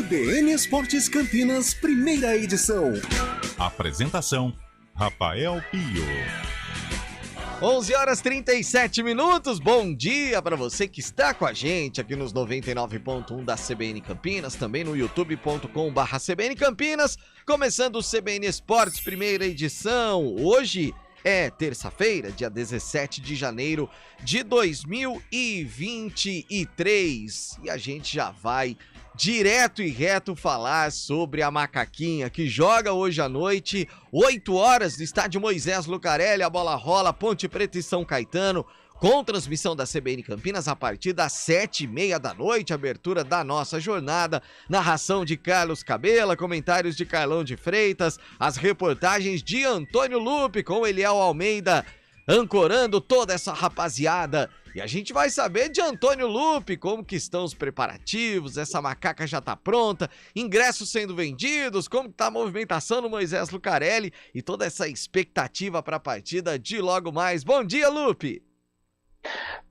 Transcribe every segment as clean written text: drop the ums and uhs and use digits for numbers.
CBN Esportes Campinas, primeira edição. Apresentação, Rafael Pio. 11h37. Bom dia para você que está com a gente aqui nos 99.1 da CBN Campinas, também no youtube.com/CBN Campinas, começando o CBN Esportes, primeira edição. Hoje é terça-feira, dia 17 de janeiro de 2023, e a gente já vai direto e reto falar sobre a Macaquinha, que joga hoje à noite, 8 horas, no estádio Moisés Lucarelli. A bola rola, Ponte Preta e São Caetano, com transmissão da CBN Campinas a partir das 7h30 da noite, abertura da nossa jornada, narração de Carlos Cabela, comentários de Carlão de Freitas, as reportagens de Antônio Lupe com Eliel Almeida, ancorando toda essa rapaziada. E a gente vai saber de Antônio Lupe como que estão os preparativos, essa macaca já tá pronta, ingressos sendo vendidos, como que tá a movimentação no Moisés Lucarelli e toda essa expectativa para a partida de logo mais. Bom dia, Lupe!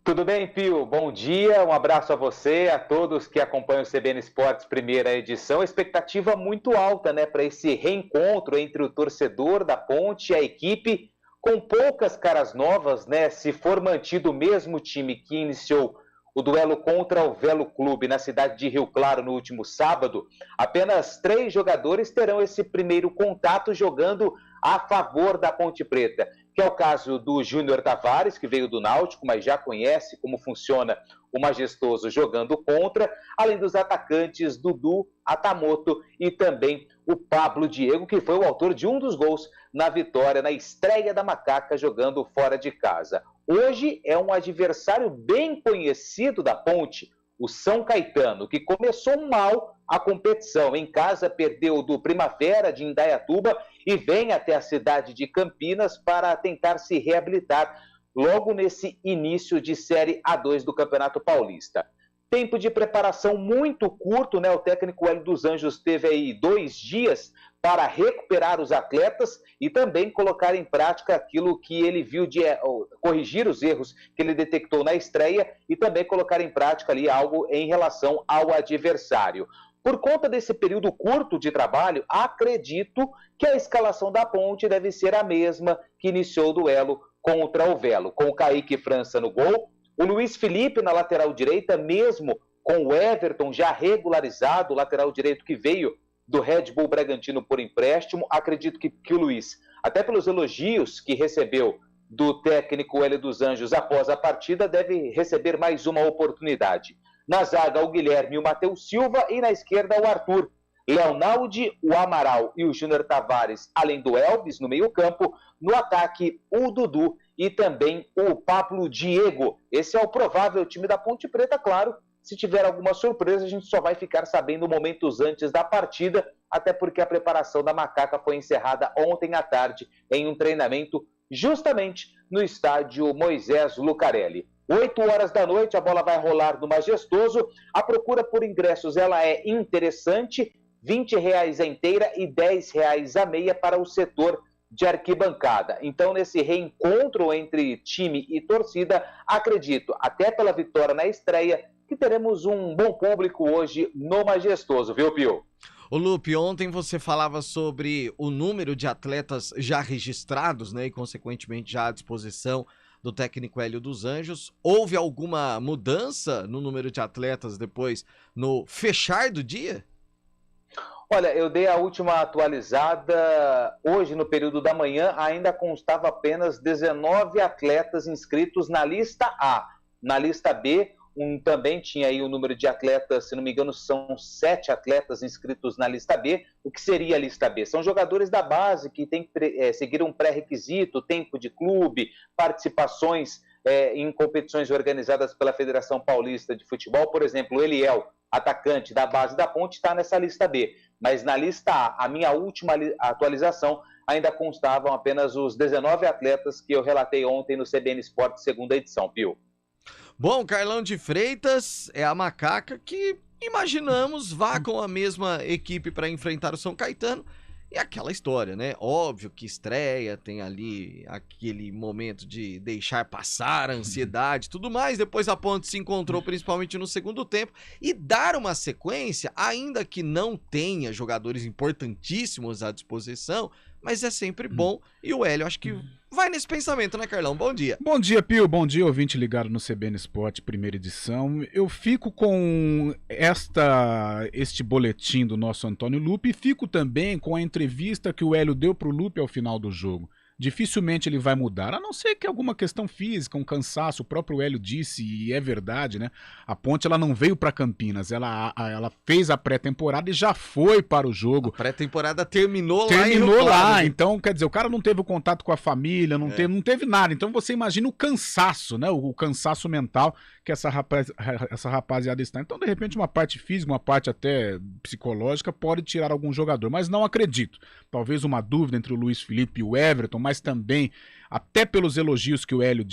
Tudo bem, Pio? Bom dia, um abraço a você, a todos que acompanham o CBN Esportes primeira edição. Expectativa muito alta, né, para esse reencontro entre o torcedor da Ponte e a equipe, com poucas caras novas, né? Se for mantido o mesmo time que iniciou o duelo contra o Velo Clube na cidade de Rio Claro no último sábado, apenas 3 jogadores terão esse primeiro contato jogando a favor da Ponte Preta, que é o caso do Júnior Tavares, que veio do Náutico, mas já conhece como funciona o Majestoso jogando contra, além dos atacantes Dudu, Atamoto e também o Pablo Diego, que foi o autor de um dos gols na vitória, na estreia da Macaca jogando fora de casa. Hoje é um adversário bem conhecido da Ponte, o São Caetano, que começou mal a competição. Em casa perdeu do Primavera de Indaiatuba e vem até a cidade de Campinas para tentar se reabilitar logo nesse início de Série A2 do Campeonato Paulista. Tempo de preparação muito curto, né? O técnico Hélio dos Anjos teve aí 2 dias para recuperar os atletas e também colocar em prática aquilo que ele viu corrigir os erros que ele detectou na estreia e também colocar em prática ali algo em relação ao adversário. Por conta desse período curto de trabalho, acredito que a escalação da Ponte deve ser a mesma que iniciou o duelo contra o Velo, com o Kaique França no gol, o Luiz Felipe na lateral direita, mesmo com o Everton já regularizado, o lateral direito que veio do Red Bull Bragantino por empréstimo. Acredito que o Luiz, até pelos elogios que recebeu do técnico Hélio dos Anjos após a partida, deve receber mais uma oportunidade. Na zaga, o Guilherme e o Matheus Silva, e na esquerda, o Arthur. Leonaldi, o Amaral e o Júnior Tavares, além do Elvis no meio-campo. No ataque, o Dudu e também o Pablo Diego. Esse é o provável time da Ponte Preta, claro. Se tiver alguma surpresa, a gente só vai ficar sabendo momentos antes da partida, até porque a preparação da Macaca foi encerrada ontem à tarde em um treinamento justamente no estádio Moisés Lucarelli. 8 horas da noite, a bola vai rolar no Majestoso. A procura por ingressos ela é interessante, R$20 a inteira e R$10 a meia para o setor de arquibancada. Então, nesse reencontro entre time e torcida, acredito, até pela vitória na estreia, que teremos um bom público hoje no Majestoso, viu, Pio? Ô Lupe, ontem você falava sobre o número de atletas já registrados, né, e consequentemente já à disposição do técnico Hélio dos Anjos. Houve alguma mudança no número de atletas depois no fechar do dia? Olha, eu dei a última atualizada hoje no período da manhã, ainda constava apenas 19 atletas inscritos na lista A. Na lista B, também tinha aí o número de atletas, se não me engano, são 7 atletas inscritos na lista B. O que seria a lista B? São jogadores da base que têm que seguir um pré-requisito, tempo de clube, participações em competições organizadas pela Federação Paulista de Futebol. Por exemplo, o Eliel, atacante da base da Ponte, está nessa lista B. Mas na lista A, a minha última atualização, ainda constavam apenas os 19 atletas que eu relatei ontem no CBN Esportes segunda edição, Pio. Bom, Carlão de Freitas é a Macaca que imaginamos vá com a mesma equipe para enfrentar o São Caetano, E aquela história, né? Óbvio que estreia, tem ali aquele momento de deixar passar a ansiedade e tudo mais. Depois a Ponte se encontrou principalmente no segundo tempo. E dar uma sequência, ainda que não tenha jogadores importantíssimos à disposição, mas é sempre bom. E o Hélio, acho que vai nesse pensamento, né, Carlão? Bom dia. Bom dia, Pio. Bom dia, ouvinte ligado no CBN Sport, primeira edição. Eu fico com este boletim do nosso Antônio Lupe e fico também com a entrevista que o Hélio deu pro Lupe ao final do jogo. Dificilmente ele vai mudar, a não ser que alguma questão física, um cansaço. O próprio Hélio disse, e é verdade, né? A Ponte ela não veio para Campinas, ela fez a pré-temporada e já foi para o jogo. A pré-temporada terminou lá em Rio Claro, né? Então, quer dizer, o cara não teve o contato com a família, não teve nada. Então você imagina o cansaço, né? O cansaço mental que essa rapaziada está. Então, de repente, uma parte física, uma parte até psicológica pode tirar algum jogador, mas não acredito. Talvez uma dúvida entre o Luiz Felipe e o Everton, mas também, até pelos elogios que o Hélio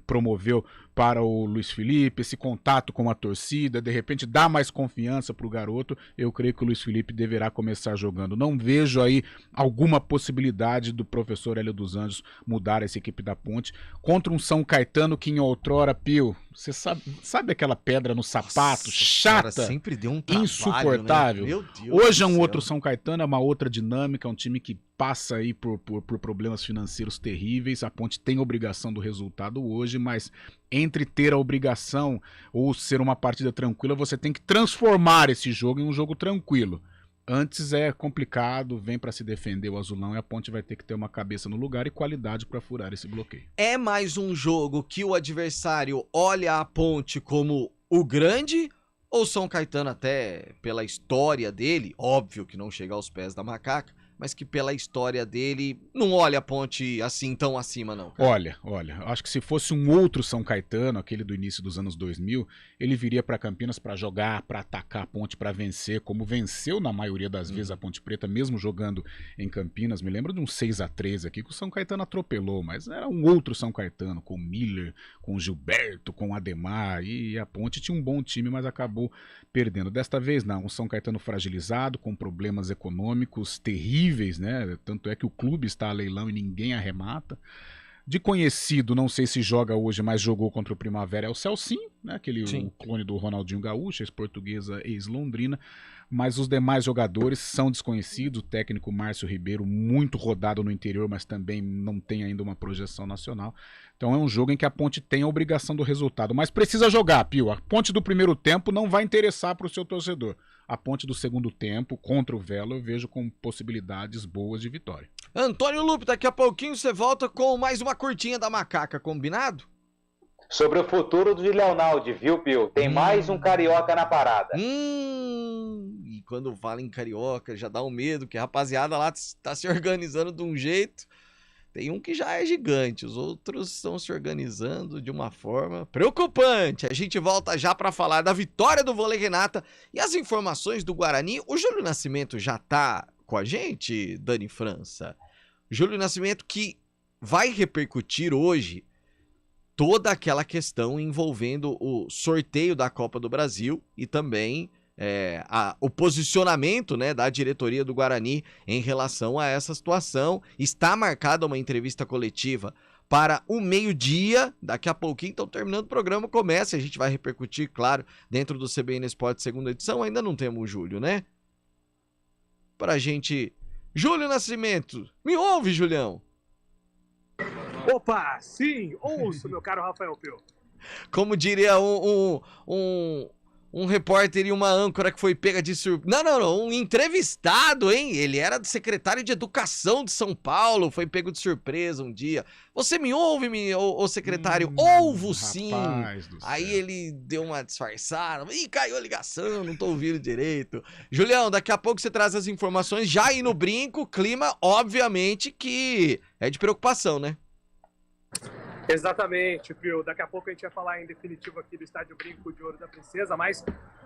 promoveu para o Luiz Felipe, esse contato com a torcida, de repente dá mais confiança para o garoto, eu creio que o Luiz Felipe deverá começar jogando. Não vejo aí alguma possibilidade do professor Hélio dos Anjos mudar essa equipe da Ponte contra um São Caetano que em outrora, Pio, você sabe aquela pedra no sapato, chata, cara, sempre deu um trabalho, insuportável, né? Meu Deus. Hoje é um outro São Caetano, é uma outra dinâmica, é um time que passa aí por problemas financeiros terríveis. A Ponte tem a obrigação do resultado hoje, mas entre ter a obrigação ou ser uma partida tranquila, você tem que transformar esse jogo em um jogo tranquilo. Antes é complicado, vem para se defender o azulão e a Ponte vai ter que ter uma cabeça no lugar e qualidade para furar esse bloqueio. É mais um jogo que o adversário olha a Ponte como o grande, ou São Caetano, até pela história dele, óbvio que não chega aos pés da Macaca, mas que pela história dele não olha a Ponte assim tão acima não, cara. Olha, acho que se fosse um outro São Caetano, aquele do início dos anos 2000, ele viria para Campinas para jogar, para atacar a Ponte, para vencer, como venceu na maioria das vezes a Ponte Preta, mesmo jogando em Campinas. Me lembro de um 6-3 aqui que o São Caetano atropelou, mas era um outro São Caetano, com o Miller, com o Gilberto, com o Ademar, e a Ponte tinha um bom time, mas acabou perdendo. Desta vez não, um São Caetano fragilizado, com problemas econômicos terríveis, né? Tanto é que o clube está a leilão e ninguém arremata. De conhecido, não sei se joga hoje, mas jogou contra o Primavera, é o Celcinho, né? O clone do Ronaldinho Gaúcho, ex-portuguesa, ex-Londrina. Mas os demais jogadores são desconhecidos. O técnico Márcio Ribeiro, muito rodado no interior, mas também não tem ainda uma projeção nacional. Então é um jogo em que a Ponte tem a obrigação do resultado, mas precisa jogar, Pio. A Ponte do primeiro tempo não vai interessar para o seu torcedor. A Ponte do segundo tempo, contra o Velo, eu vejo com possibilidades boas de vitória. Antônio Lupe, daqui a pouquinho você volta com mais uma curtinha da Macaca, combinado? Sobre o futuro do Leonaldi, viu, Pio? Tem mais um carioca na parada. E quando fala em carioca, já dá um medo, que a rapaziada lá tá se organizando de um jeito. Tem um que já é gigante, os outros estão se organizando de uma forma preocupante. A gente volta já para falar da vitória do Vôlei Renata e as informações do Guarani. O Júlio Nascimento já tá com a gente, Dani França? Júlio Nascimento que vai repercutir hoje toda aquela questão envolvendo o sorteio da Copa do Brasil e também o posicionamento, né, da diretoria do Guarani em relação a essa situação. Está marcada uma entrevista coletiva para o meio-dia, daqui a pouquinho, então terminando o programa começa, a gente vai repercutir, claro, dentro do CBN Esporte segunda edição. Ainda não temos o Júlio, né? Pra gente... Júlio Nascimento, me ouve, Julião? Opa, sim, ouço, meu caro Rafael Pio. Como diria um repórter e uma âncora que foi pega de surpresa. Não, um entrevistado, hein? Ele era secretário de Educação de São Paulo, foi pego de surpresa um dia. Você me ouve, ô secretário? Ouvo sim. Aí ele deu uma disfarçada. Ih, caiu a ligação, não tô ouvindo direito. Julião, daqui a pouco você traz as informações. Já aí no brinco, clima, obviamente, que é de preocupação, né? Exatamente, Pio. Daqui a pouco a gente vai falar em definitivo aqui do Estádio Brinco de Ouro da Princesa, mas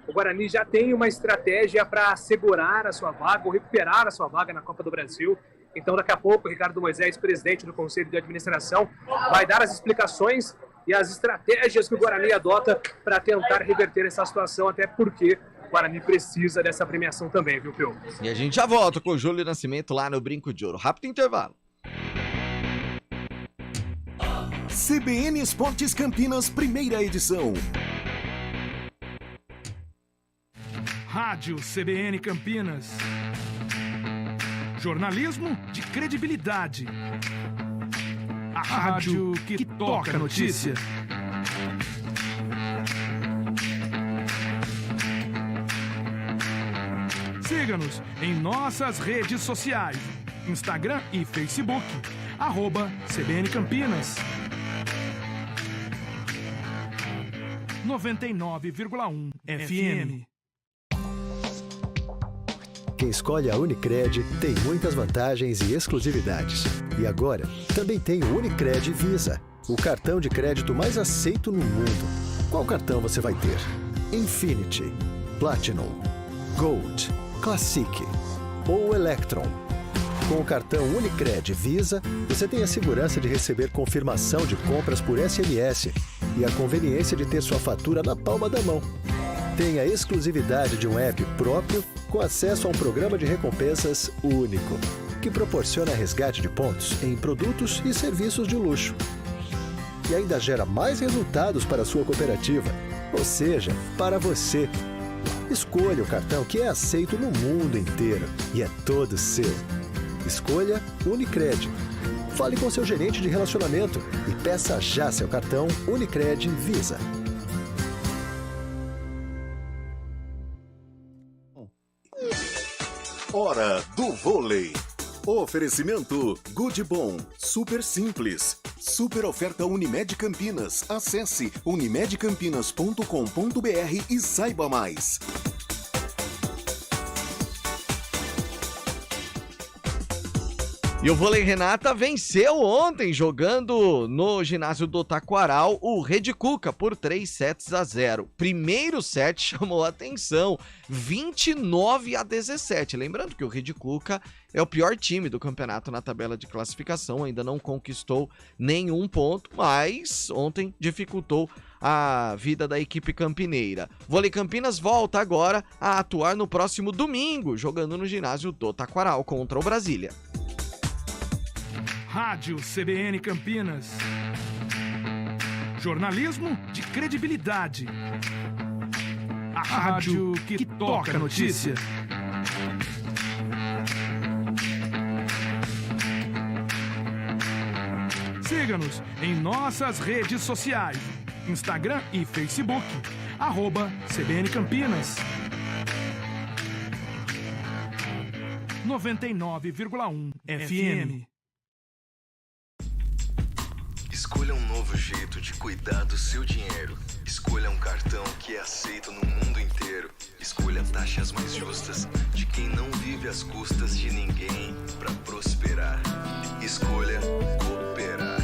o Guarani já tem uma estratégia para assegurar a sua vaga ou recuperar a sua vaga na Copa do Brasil. Então, daqui a pouco, o Ricardo Moisés, presidente do Conselho de Administração, vai dar as explicações e as estratégias que o Guarani adota para tentar reverter essa situação, até porque o Guarani precisa dessa premiação também, viu, Pio? E a gente já volta com o Júlio Nascimento lá no Brinco de Ouro. Rápido intervalo. CBN Esportes Campinas, primeira edição. Rádio CBN Campinas. Jornalismo de credibilidade. A rádio que toca a notícia. Siga-nos em nossas redes sociais, Instagram e Facebook, @CBN Campinas. 99,1 FM. Quem escolhe a Unicred tem muitas vantagens e exclusividades. E agora, também tem o Unicred Visa, o cartão de crédito mais aceito no mundo. Qual cartão você vai ter? Infinity, Platinum, Gold, Classic ou Electron? Com o cartão Unicred Visa, você tem a segurança de receber confirmação de compras por SMS e a conveniência de ter sua fatura na palma da mão. Tem a exclusividade de um app próprio com acesso a um programa de recompensas único, que proporciona resgate de pontos em produtos e serviços de luxo. E ainda gera mais resultados para a sua cooperativa, ou seja, para você. Escolha o cartão que é aceito no mundo inteiro e é todo seu. Escolha Unicred. Fale com seu gerente de relacionamento e peça já seu cartão Unicred Visa. Hora do vôlei. Oferecimento Good Bom, super simples. Super oferta Unimed Campinas. Acesse unimedcampinas.com.br e saiba mais. E o Vôlei Renata venceu ontem, jogando no ginásio do Taquaral, o Rede Cuca por 3-0. Primeiro set chamou a atenção, 29-17. Lembrando que o Rede Cuca é o pior time do campeonato na tabela de classificação, ainda não conquistou nenhum ponto, mas ontem dificultou a vida da equipe campineira. Vôlei Campinas volta agora a atuar no próximo domingo, jogando no ginásio do Taquaral contra o Brasília. Rádio CBN Campinas. Jornalismo de credibilidade. A rádio que toca a notícia. Siga-nos em nossas redes sociais, Instagram e Facebook, @CBN Campinas. 99,1 FM. Escolha um novo jeito de cuidar do seu dinheiro. Escolha um cartão que é aceito no mundo inteiro. Escolha taxas mais justas de quem não vive às custas de ninguém para prosperar. Escolha cooperar.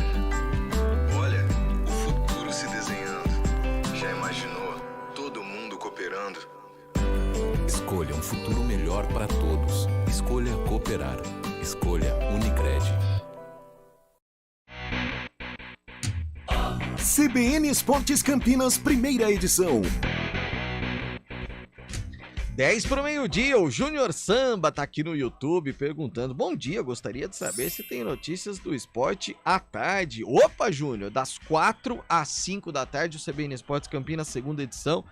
Olha, o futuro se desenhando. Já imaginou todo mundo cooperando? Escolha um futuro melhor para todos. Escolha cooperar. Escolha Unicred. CBN Esportes Campinas, primeira edição. 10 para o meio-dia, o Júnior Samba tá aqui no YouTube perguntando: bom dia, gostaria de saber se tem notícias do esporte à tarde. Opa, Júnior, das 4 às 5 da tarde, o CBN Esportes Campinas, segunda edição,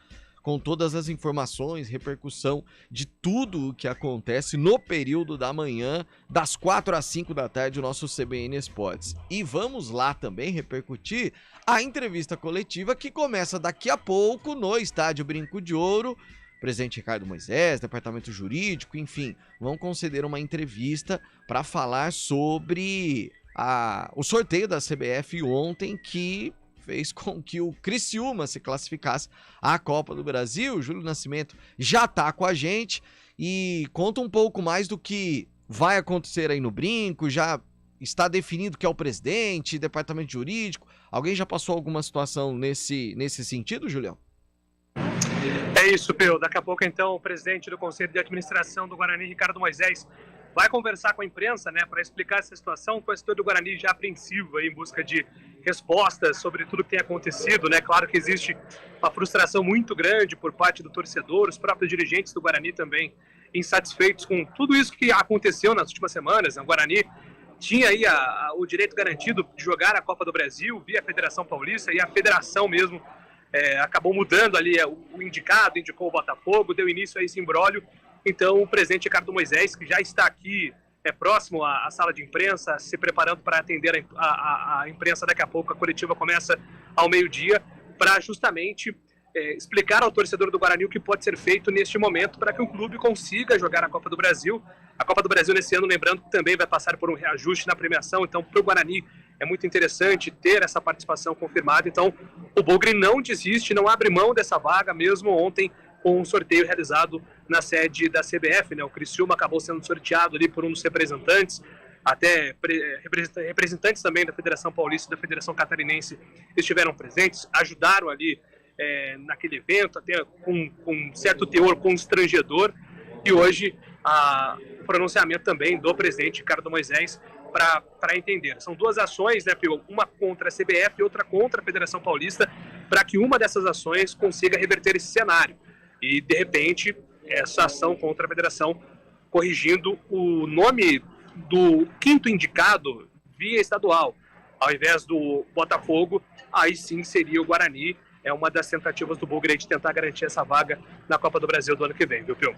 com todas as informações, repercussão de tudo o que acontece no período da manhã, das 4 às 5 da tarde, o nosso CBN Esportes. E vamos lá também repercutir a entrevista coletiva que começa daqui a pouco no Estádio Brinco de Ouro. Presidente Ricardo Moisés, departamento jurídico, enfim, vão conceder uma entrevista para falar sobre o sorteio da CBF ontem, que fez com que o Criciúma se classificasse à Copa do Brasil. O Júlio Nascimento já tá com a gente e conta um pouco mais do que vai acontecer aí no Brinco. Já está definido que é o presidente, departamento jurídico. Alguém já passou alguma situação nesse sentido, Julião? É isso, Peu. Daqui a pouco, então, o presidente do Conselho de Administração do Guarani, Ricardo Moisés, vai conversar com a imprensa, né, para explicar essa situação. O torcedor do Guarani já apreensivo aí, em busca de respostas sobre tudo que tem acontecido, né? Claro que existe uma frustração muito grande por parte do torcedor, os próprios dirigentes do Guarani também insatisfeitos com tudo isso que aconteceu nas últimas semanas. O Guarani tinha aí o direito garantido de jogar a Copa do Brasil via Federação Paulista, e a federação mesmo acabou mudando ali o indicado, indicou o Botafogo, deu início a esse imbróglio. Então o presidente Ricardo Moisés, que já está aqui próximo à sala de imprensa, se preparando para atender a imprensa daqui a pouco, a coletiva começa ao meio-dia, para justamente explicar ao torcedor do Guarani o que pode ser feito neste momento para que o clube consiga jogar a Copa do Brasil. A Copa do Brasil nesse ano, lembrando que também vai passar por um reajuste na premiação, então para o Guarani é muito interessante ter essa participação confirmada. Então o Bugre não desiste, não abre mão dessa vaga, mesmo ontem com um sorteio realizado na sede da CBF, né? O Criciúma acabou sendo sorteado ali por um dos representantes, até representantes também da Federação Paulista e da Federação Catarinense estiveram presentes, ajudaram ali naquele evento, até com um certo teor constrangedor, e hoje o pronunciamento também do presidente Ricardo Moisés para entender. São duas ações, né, Pio? Uma contra a CBF e outra contra a Federação Paulista, para que uma dessas ações consiga reverter esse cenário. E, de repente, essa ação contra a Federação, corrigindo o nome do quinto indicado via estadual, ao invés do Botafogo, aí sim seria o Guarani. É uma das tentativas do Bugre de tentar garantir essa vaga na Copa do Brasil do ano que vem, viu, Pio?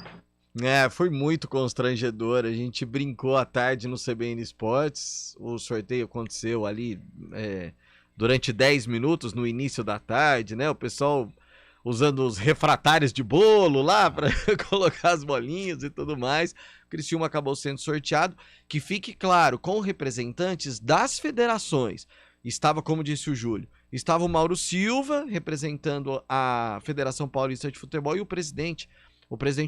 Foi muito constrangedor. A gente brincou à tarde no CBN Esportes. O sorteio aconteceu ali durante 10 minutos no início da tarde, né? O pessoal usando os refratários de bolo lá para colocar as bolinhas e tudo mais. O Criciúma acabou sendo sorteado. Que fique claro, com representantes das federações. Estava, como disse o Júlio, estava o Mauro Silva representando a Federação Paulista de Futebol e o presidente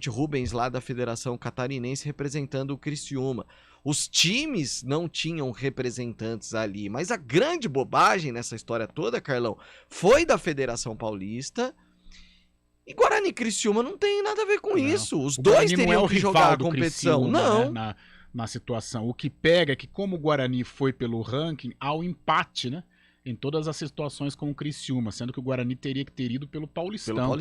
Rubens lá da Federação Catarinense representando o Criciúma. Os times não tinham representantes ali, mas a grande bobagem nessa história toda, Carlão, foi da Federação Paulista. E Guarani e Criciúma não tem nada a ver com isso. Os dois teriam que jogar a competição. Criciúma, não. Né, na situação. O que pega é que, como o Guarani foi pelo ranking, há o empate, né? Em todas as situações com o Criciúma, sendo que o Guarani teria que ter ido pelo Paulistão.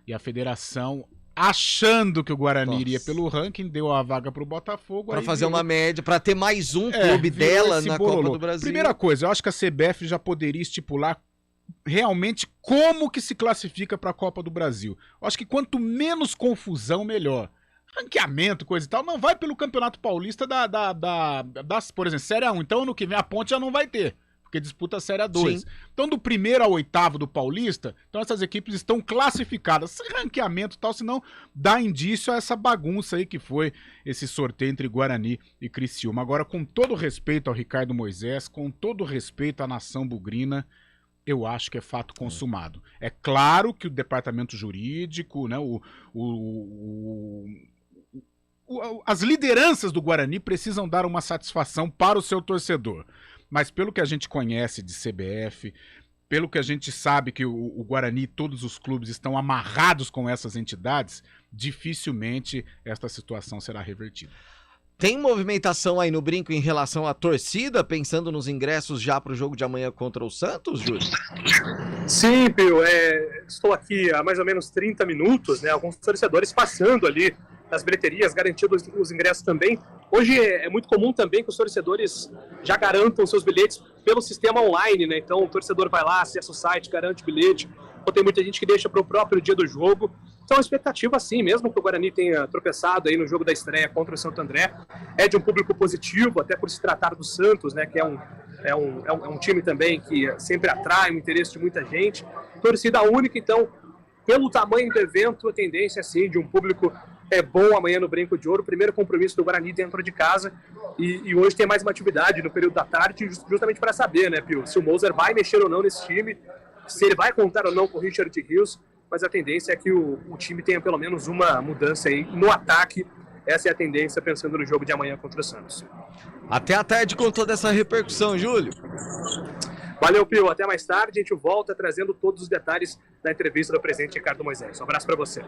E a federação, achando que o Guarani iria pelo ranking, deu a vaga pro Botafogo. Pra fazer uma média, pra ter mais um clube dela na Copa do Brasil. Primeira coisa, eu acho que a CBF já poderia estipular realmente como que se classifica pra Copa do Brasil. Eu acho que quanto menos confusão, melhor. Ranqueamento, coisa e tal, não vai pelo Campeonato Paulista das, por exemplo, Série A1. Então, ano que vem a Ponte já não vai ter, porque disputa a Série A2. Sim. Então, do primeiro ao oitavo do Paulista, então essas equipes estão classificadas. Sem ranqueamento e tal, senão dá indício a essa bagunça aí que foi esse sorteio entre Guarani e Criciúma. Agora, com todo respeito ao Ricardo Moisés, com todo respeito à nação bugrina, eu acho que é fato consumado. É claro que o departamento jurídico, né, as lideranças do Guarani precisam dar uma satisfação para o seu torcedor. Mas pelo que a gente conhece de CBF, pelo que a gente sabe que o Guarani e todos os clubes estão amarrados com essas entidades, dificilmente esta situação será revertida. Tem movimentação aí no Brinco em relação à torcida, pensando nos ingressos já para o jogo de amanhã contra o Santos, Júlio? Sim, Pio, estou aqui há mais ou menos 30 minutos, né? Alguns torcedores passando ali nas bilheterias, garantindo os ingressos também. Hoje é muito comum também que os torcedores já garantam seus bilhetes pelo sistema online, né? Então o torcedor vai lá, acessa o site, garante o bilhete, ou tem muita gente que deixa para o próprio dia do jogo. Então a expectativa, sim, mesmo que o Guarani tenha tropeçado aí no jogo da estreia contra o Santo André, é de um público positivo, até por se tratar do Santos, né? Que é um time também que sempre atrai o interesse de muita gente. Torcida única, então, pelo tamanho do evento, a tendência, sim, de um público bom amanhã no Brinco de Ouro. Primeiro compromisso do Guarani dentro de casa, e hoje tem mais uma atividade no período da tarde, justamente para saber, né, Pio, se o Moser vai mexer ou não nesse time, se ele vai contar ou não com o Richard Rios, mas a tendência é que o time tenha pelo menos uma mudança aí no ataque. Essa é a tendência, pensando no jogo de amanhã contra o Santos. Até a tarde com toda essa repercussão, Júlio. Valeu, Pio. Até mais tarde. A gente volta trazendo todos os detalhes da entrevista do presidente Ricardo Moisés. Um abraço para você.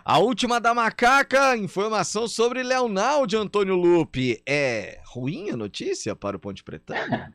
A última da Macaca, informação sobre Leonaldi, Antônio Lupe. É ruim a notícia para o Ponte Pretano?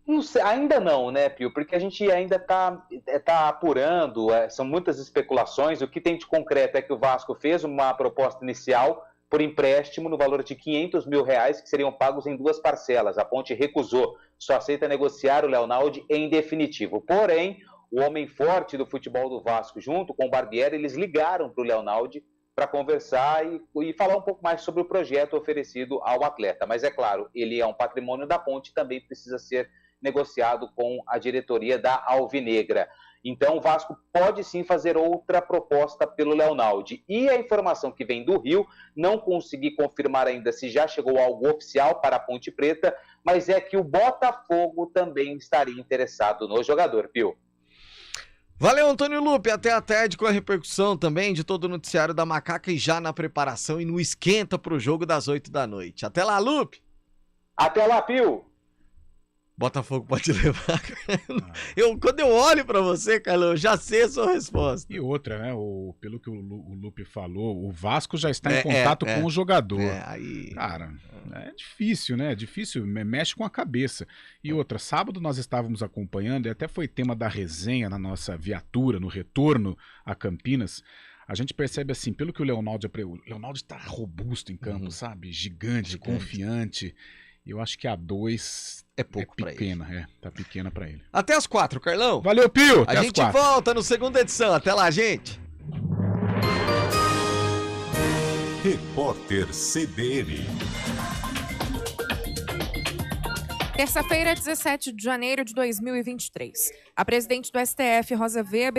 Não sei, ainda não, né, Pio? Porque a gente ainda tá apurando, são muitas especulações. O que tem de concreto é que o Vasco fez uma proposta inicial por empréstimo no valor de R$500 mil, que seriam pagos em 2 parcelas. A Ponte recusou, só aceita negociar o Leonaldi em definitivo. Porém, o homem forte do futebol do Vasco, junto com o Barbieri, eles ligaram para o Leonaldi para conversar e falar um pouco mais sobre o projeto oferecido ao atleta. Mas é claro, ele é um patrimônio da Ponte, também precisa ser negociado com a diretoria da Alvinegra. Então o Vasco pode sim fazer outra proposta pelo Leonaldi. E a informação que vem do Rio, não consegui confirmar ainda se já chegou algo oficial para a Ponte Preta, mas é que o Botafogo também estaria interessado no jogador, Pio. Valeu, Antônio Lupe. Até a tarde com a repercussão também de todo o noticiário da Macaca e já na preparação e no esquenta para o jogo das 8 da noite. Até lá, Lupe. Até lá, Pio. Botafogo pode levar. Quando eu olho pra você, Carlão, eu já sei a sua resposta. E outra, né? Pelo que o Lupe falou, o Vasco já está em contato com o jogador. Cara, é difícil, né? É difícil, mexe com a cabeça. E outra, sábado nós estávamos acompanhando, e até foi tema da resenha na nossa viatura, no retorno a Campinas. A gente percebe assim, pelo que o Leonaldi está robusto em campo, sabe? Gigante, confiante. Eu acho que a 2 é pouco pequena, pra ele. Tá pequena pra ele. Até as 4, Carlão. Valeu, Pio. A gente volta no segunda edição. Até lá, gente. Repórter CBN. Terça-feira, 17 de janeiro de 2023. A presidente do STF, Rosa Weber,